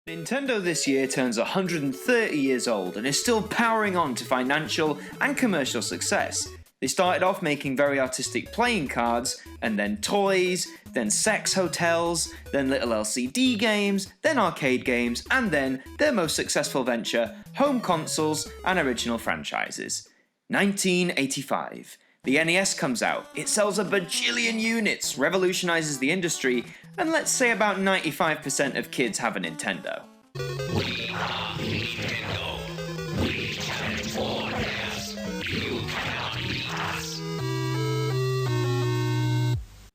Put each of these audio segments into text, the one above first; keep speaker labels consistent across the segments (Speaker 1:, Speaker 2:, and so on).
Speaker 1: Nintendo this year turns 130 years old and is still powering on to financial and commercial success. They started off making very artistic playing cards, and then toys, then sex hotels, then little LCD games, then arcade games, and then their most successful venture, home consoles and original franchises. 1985. The NES comes out, it sells a bajillion units, revolutionizes the industry, and let's say about 95% of kids have a Nintendo.
Speaker 2: We are Nintendo. We transform us. You cannot beat us.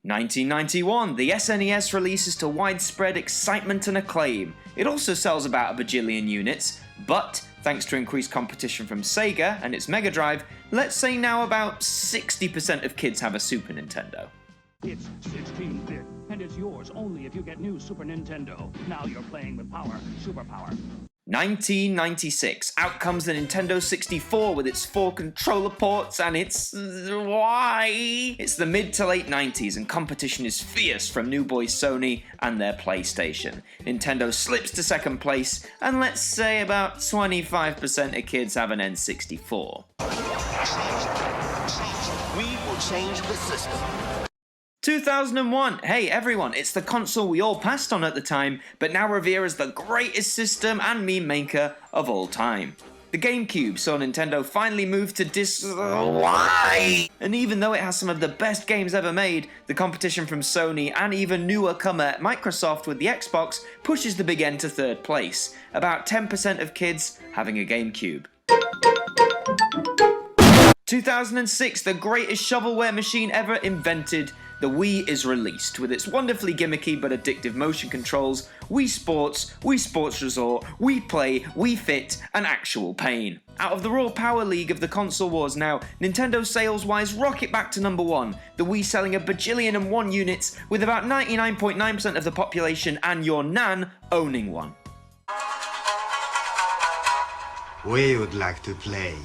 Speaker 1: 1991, the SNES releases to widespread excitement and acclaim. It also sells about a bajillion units, but thanks to increased competition from Sega and its Mega Drive, let's say now about 60% of kids have a Super Nintendo.
Speaker 3: It's 16-bit, and it's yours only if you get new Super Nintendo. Now you're playing with power, superpower.
Speaker 1: 1996, out comes the Nintendo 64 with its 4 controller ports and its... why? It's the mid to late 90s and competition is fierce from new boy Sony and their PlayStation. Nintendo slips to second place and let's say about 25% of kids have an N64.
Speaker 2: We will change the system.
Speaker 1: 2001, hey everyone, it's the console we all passed on at the time, but now revere as the greatest system and meme maker of all time. The GameCube saw Nintendo finally move to why? And even though it has some of the best games ever made, the competition from Sony and even newer comer Microsoft with the Xbox pushes the big N to third place, about 10% of kids having a GameCube. 2006, the greatest shovelware machine ever invented, the Wii is released. With its wonderfully gimmicky but addictive motion controls, Wii Sports, Wii Sports Resort, Wii Play, Wii Fit, and actual pain. Out of the raw power league of the console wars now, Nintendo sales-wise rocket back to number 1, the Wii selling a bajillion and 1 units, with about 99.9% of the population and your nan owning one.
Speaker 4: We would like to play.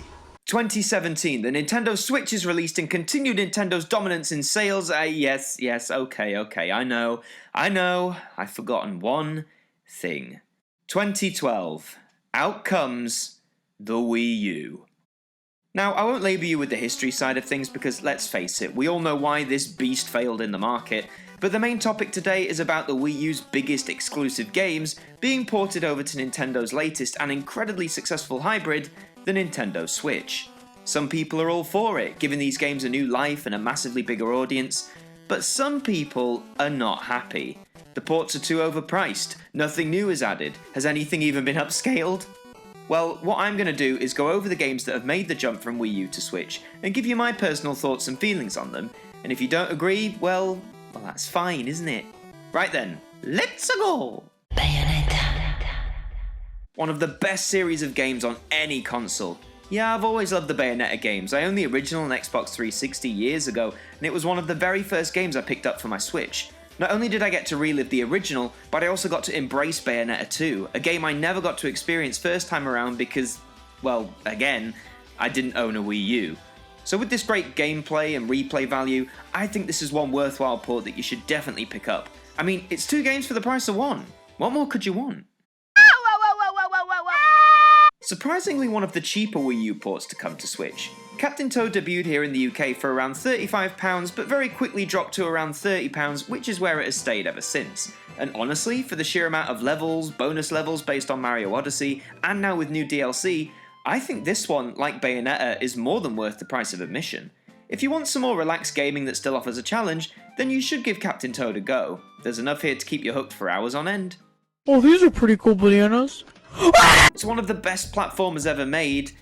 Speaker 1: 2017, the Nintendo Switch is released and continued Nintendo's dominance in sales. Yes, okay, I know, I've forgotten one thing. 2012, out comes the Wii U. Now, I won't labour you with the history side of things because, let's face it, we all know why this beast failed in the market, but the main topic today is about the Wii U's biggest exclusive games being ported over to Nintendo's latest and incredibly successful hybrid, the Nintendo Switch. Some people are all for it, giving these games a new life and a massively bigger audience, but some people are not happy. The ports are too overpriced, nothing new is added, has anything even been upscaled? Well, what I'm going to do is go over the games that have made the jump from Wii U to Switch, and give you my personal thoughts and feelings on them, and if you don't agree, well that's fine, isn't it? Right then, let's go! One of the best series of games on any console. Yeah, I've always loved the Bayonetta games. I owned the original on Xbox 360 years ago, and it was one of the very first games I picked up for my Switch. Not only did I get to relive the original, but I also got to embrace Bayonetta 2, a game I never got to experience first time around because, well, again, I didn't own a Wii U. So with this great gameplay and replay value, I think this is one worthwhile port that you should definitely pick up. I mean, it's 2 games for the price of 1. What more could you want? Surprisingly one of the cheaper Wii U ports to come to Switch. Captain Toad debuted here in the UK for around £35, but very quickly dropped to around £30, which is where it has stayed ever since. And honestly, for the sheer amount of levels, bonus levels based on Mario Odyssey, and now with new DLC, I think this one, like Bayonetta, is more than worth the price of admission. If you want some more relaxed gaming that still offers a challenge, then you should give Captain Toad a go. There's enough here to keep you hooked for hours on end.
Speaker 5: Oh, these are pretty cool bananas.
Speaker 1: It's one of the best platformers ever made,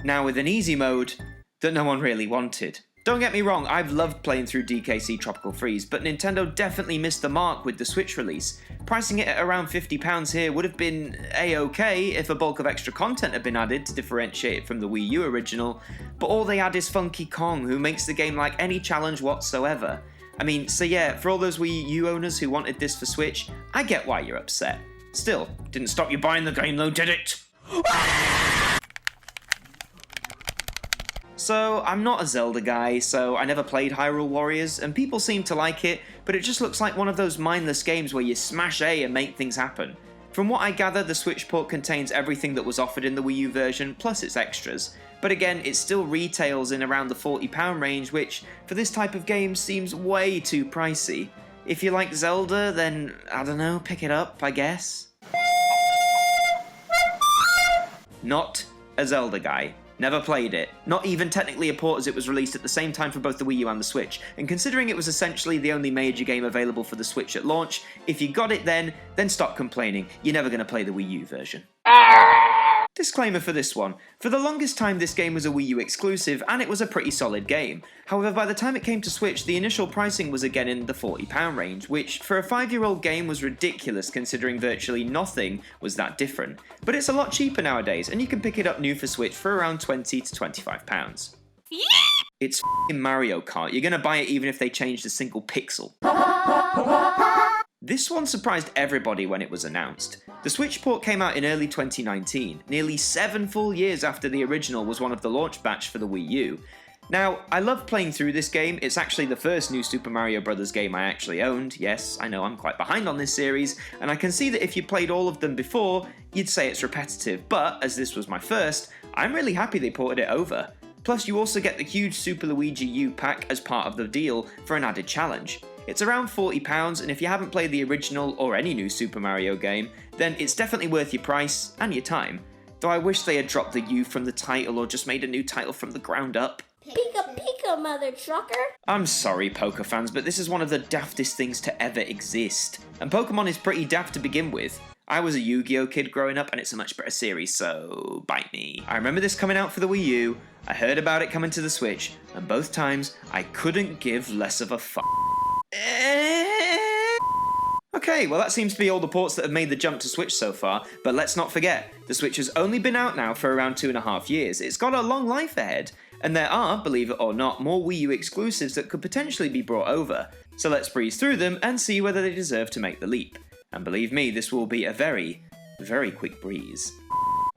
Speaker 1: now with an easy mode that no one really wanted. Don't get me wrong, I've loved playing through DKC Tropical Freeze, but Nintendo definitely missed the mark with the Switch release. Pricing it at around £50 here would have been a-okay if a bulk of extra content had been added to differentiate it from the Wii U original, but all they add is Funky Kong, who makes the game like any challenge whatsoever. I mean, so yeah, for all those Wii U owners who wanted this for Switch, I get why you're upset. Still, didn't stop you buying the game though, did it? So, I'm not a Zelda guy, so I never played Hyrule Warriors, and people seem to like it, but it just looks like one of those mindless games where you smash A and make things happen. From what I gather, the Switch port contains everything that was offered in the Wii U version, plus its extras. But again, it still retails in around the £40 range, which, for this type of game, seems way too pricey. If you like Zelda, then, I don't know, pick it up, I guess. Not a Zelda guy. Never played it. Not even technically a port, as it was released at the same time for both the Wii U and the Switch. And considering it was essentially the only major game available for the Switch at launch, if you got it then stop complaining. You're never going to play the Wii U version. Disclaimer for this one. For the longest time this game was a Wii U exclusive, and it was a pretty solid game. However, by the time it came to Switch, the initial pricing was again in the £40 range, which for a 5-year-old game was ridiculous considering virtually nothing was that different. But it's a lot cheaper nowadays, and you can pick it up new for Switch for around £20 to £25. Yeah! It's f***ing Mario Kart. You're gonna buy it even if they changed a single pixel. This one surprised everybody when it was announced. The Switch port came out in early 2019, nearly 7 full years after the original was one of the launch batch for the Wii U. Now, I love playing through this game. It's actually the first new Super Mario Bros. Game I actually owned. Yes, I know I'm quite behind on this series, and I can see that if you played all of them before, you'd say it's repetitive, but as this was my first, I'm really happy they ported it over. Plus, you also get the huge Super Luigi U pack as part of the deal for an added challenge. It's around £40, and if you haven't played the original or any new Super Mario game, then it's definitely worth your price and your time. Though I wish they had dropped the U from the title or just made a new title from the ground up.
Speaker 6: Pika pika, mother trucker!
Speaker 1: I'm sorry, Poké fans, but this is one of the daftest things to ever exist. And Pokemon is pretty daft to begin with. I was a Yu-Gi-Oh kid growing up, and it's a much better series, so bite me. I remember this coming out for the Wii U, I heard about it coming to the Switch, and both times I couldn't give less of a fuck. Okay, well that seems to be all the ports that have made the jump to Switch so far, but let's not forget, the Switch has only been out now for around 2.5 years. It's got a long life ahead, and there are, believe it or not, more Wii U exclusives that could potentially be brought over. So let's breeze through them and see whether they deserve to make the leap. And believe me, this will be a very, very quick breeze.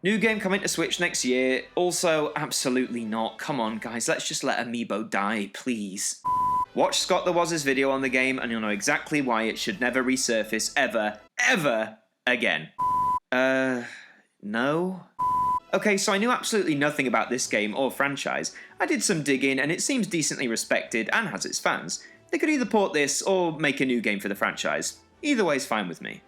Speaker 1: New game coming to Switch next year. Also, absolutely not. Come on, guys, let's just let Amiibo die, please. Watch Scott the Woz's video on the game and you'll know exactly why it should never resurface ever again. No? Okay, so I knew absolutely nothing about this game or franchise. I did some digging and it seems decently respected and has its fans. They could either port this or make a new game for the franchise. Either way's fine with me.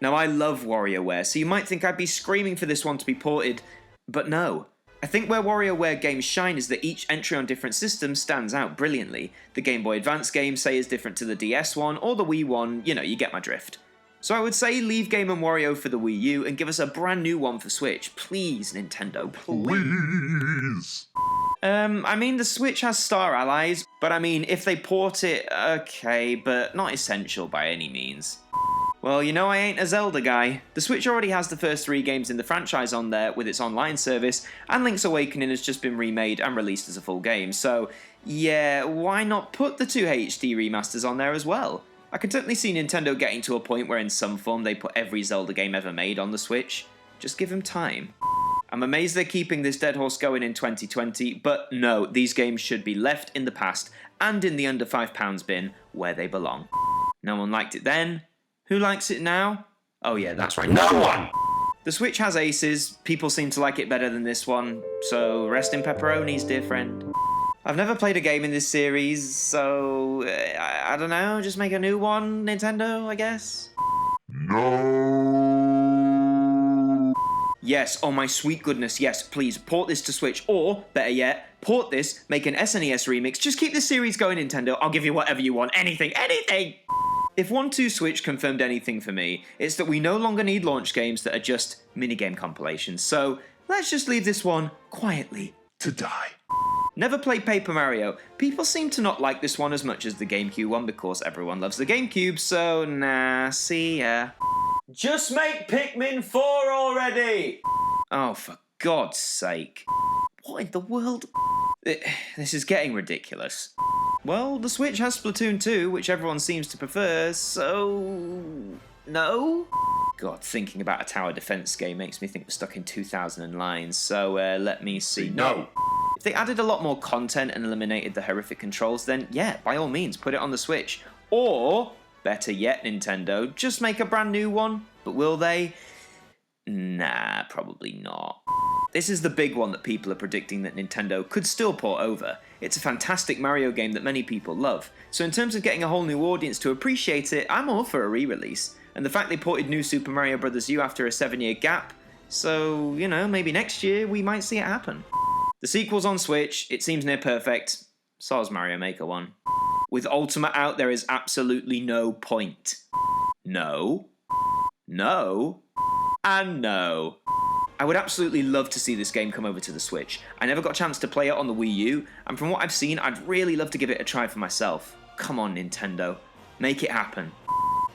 Speaker 1: Now, I love WarioWare, so you might think I'd be screaming for this one to be ported, but no. I think where WarioWare games shine is that each entry on different systems stands out brilliantly. The Game Boy Advance game, say, is different to the DS one, or the Wii one, you know, you get my drift. So I would say leave Game & Wario for the Wii U and give us a brand new one for Switch. Please, Nintendo, please. I mean, the Switch has Star Allies, but I mean, if they port it, okay, but not essential by any means. Well, you know I ain't a Zelda guy. The Switch already has the first 3 games in the franchise on there with its online service, and Link's Awakening has just been remade and released as a full game, so yeah, why not put the 2 HD remasters on there as well? I can totally see Nintendo getting to a point where in some form they put every Zelda game ever made on the Switch. Just give them time. I'm amazed they're keeping this dead horse going in 2020, but no, these games should be left in the past and in the under £5 bin where they belong. No one liked it then. Who likes it now? Oh yeah, that's right, no one! The Switch has aces, people seem to like it better than this one, so rest in pepperonis, dear friend. I've never played a game in this series, so I don't know, just make a new one, Nintendo, I guess? No! Yes, oh my sweet goodness, yes, please, port this to Switch, or, better yet, port this, make an SNES remix, just keep the series going, Nintendo, I'll give you whatever you want, anything! If 1-2 Switch confirmed anything for me, it's that we no longer need launch games that are just minigame compilations, so let's just leave this one quietly to die. Never played Paper Mario. People seem to not like this one as much as the GameCube one because everyone loves the GameCube, so nah, see ya. Just make Pikmin 4 already! Oh, for God's sake. What in the world? This is getting ridiculous. Well, the Switch has Splatoon 2, which everyone seems to prefer, so... no? God, thinking about a tower defense game makes me think we're stuck in 2009, so let me see. No! If they added a lot more content and eliminated the horrific controls, then yeah, by all means, put it on the Switch. Or, better yet, Nintendo, just make a brand new one. But will they? Nah, probably not. This is the big one that people are predicting that Nintendo could still port over. It's a fantastic Mario game that many people love, so in terms of getting a whole new audience to appreciate it, I'm all for a re-release. And the fact they ported New Super Mario Bros. U after a 7-year gap, so, you know, maybe next year we might see it happen. The sequel's on Switch, it seems near perfect, so's Mario Maker 1. With Ultimate out, there is absolutely no point. No. No. And no. I would absolutely love to see this game come over to the Switch. I never got a chance to play it on the Wii U, and from what I've seen, I'd really love to give it a try for myself. Come on, Nintendo. Make it happen.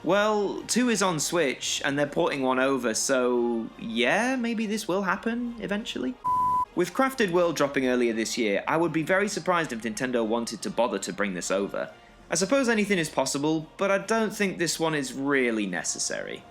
Speaker 1: Well, 2 is on Switch, and they're porting 1 over, so yeah, maybe this will happen eventually. With Crafted World dropping earlier this year, I would be very surprised if Nintendo wanted to bother to bring this over. I suppose anything is possible, but I don't think this one is really necessary.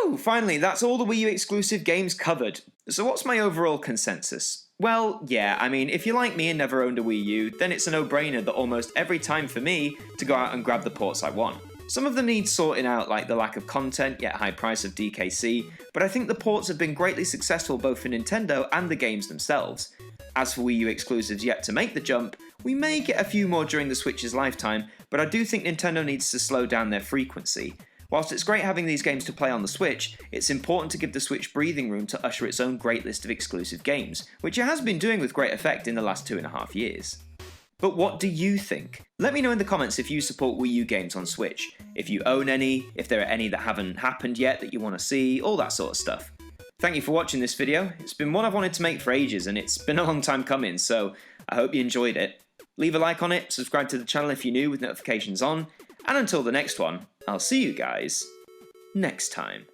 Speaker 1: Woo! Finally, that's all the Wii U exclusive games covered. So what's my overall consensus? Well, yeah, I mean, if you're like me and never owned a Wii U, then it's a no-brainer that almost every time for me to go out and grab the ports I want. Some of them need sorting out, like the lack of content yet high price of DKC, but I think the ports have been greatly successful both for Nintendo and the games themselves. As for Wii U exclusives yet to make the jump, we may get a few more during the Switch's lifetime, but I do think Nintendo needs to slow down their frequency. Whilst it's great having these games to play on the Switch, it's important to give the Switch breathing room to usher its own great list of exclusive games, which it has been doing with great effect in the last 2.5 years. But what do you think? Let me know in the comments if you support Wii U games on Switch, if you own any, if there are any that haven't happened yet that you want to see, all that sort of stuff. Thank you for watching this video. It's been one I've wanted to make for ages and it's been a long time coming, so I hope you enjoyed it. Leave a like on it, subscribe to the channel if you're new with notifications on, and until the next one, I'll see you guys next time.